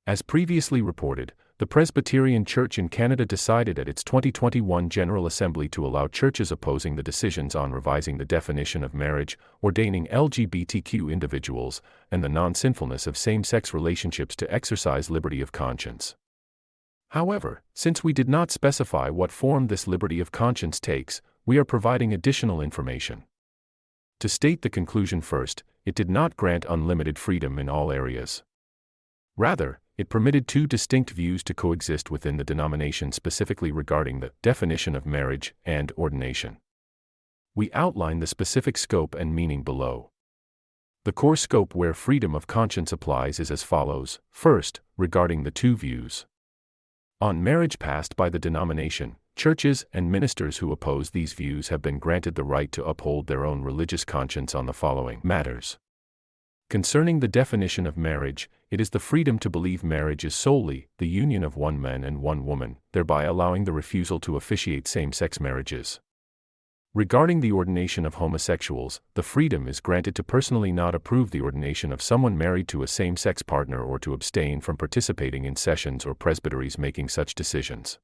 As previously reported, the Presbyterian Church in Canada decided at its 2021 General Assembly to allow churches opposing the decisions on revising the definition of marriage, ordaining LGBTQ individuals, and the non-sinfulness of same-sex relationships to exercise liberty of conscience. However, since we did not specify what form this liberty of conscience takes, we are providing additional information. To state the conclusion first, it did not grant unlimited freedom in all areas. Rather, it permitted two distinct views to coexist within the denomination specifically regarding the definition of marriage and ordination. We outline the specific scope and meaning below. The core scope where freedom of conscience applies is as follows. First, regarding the two views on marriage passed by the denomination, churches and ministers who oppose these views have been granted the right to uphold their own religious conscience on the following matters. Concerning the definition of marriage, it is the freedom to believe marriage is solely the union of one man and one woman, thereby allowing the refusal to officiate same-sex marriages. Regarding the ordination of homosexuals, the freedom is granted to personally not approve the ordination of someone married to a same-sex partner or to abstain from participating in sessions or presbyteries making such decisions.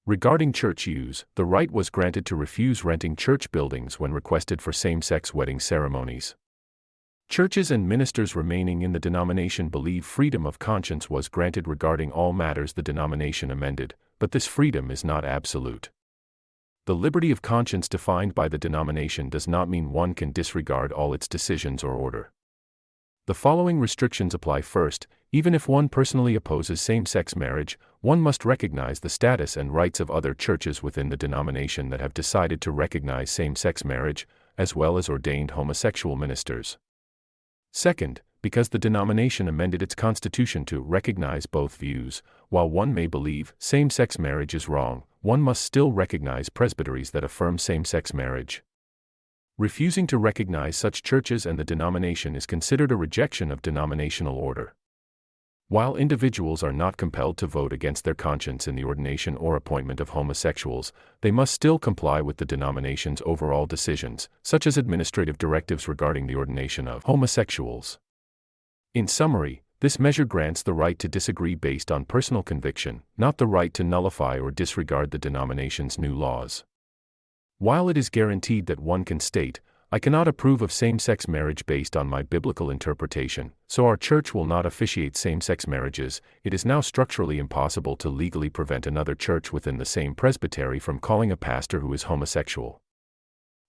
Regarding church use, the right was granted to refuse renting church buildings when requested for same-sex wedding ceremonies. Churches and ministers remaining in the denomination believe freedom of conscience was granted regarding all matters the denomination amended, but this freedom is not absolute. The liberty of conscience defined by the denomination does not mean one can disregard all its decisions or order. The following restrictions apply. First, even if one personally opposes same-sex marriage, one must recognize the status and rights of other churches within the denomination that have decided to recognize same-sex marriage, as well as ordained homosexual ministers. Second, because the denomination amended its constitution to recognize both views, while one may believe same-sex marriage is wrong, one must still recognize presbyteries that affirm same-sex marriage. Refusing to recognize such churches and the denomination is considered a rejection of denominational order. While individuals are not compelled to vote against their conscience in the ordination or appointment of homosexuals, they must still comply with the denomination's overall decisions, such as administrative directives regarding the ordination of homosexuals. In summary, this measure grants the right to disagree based on personal conviction, not the right to nullify or disregard the denomination's new laws. While it is guaranteed that one can state, "I cannot approve of same-sex marriage based on my biblical interpretation, so our church will not officiate same-sex marriages," it is now structurally impossible to legally prevent another church within the same presbytery from calling a pastor who is homosexual.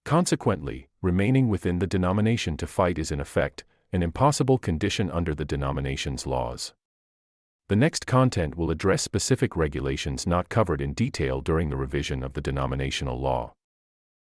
Consequently, remaining within the denomination to fight is in effect an impossible condition under the denomination's laws. The next content will address specific regulations not covered in detail during the revision of the denominational law.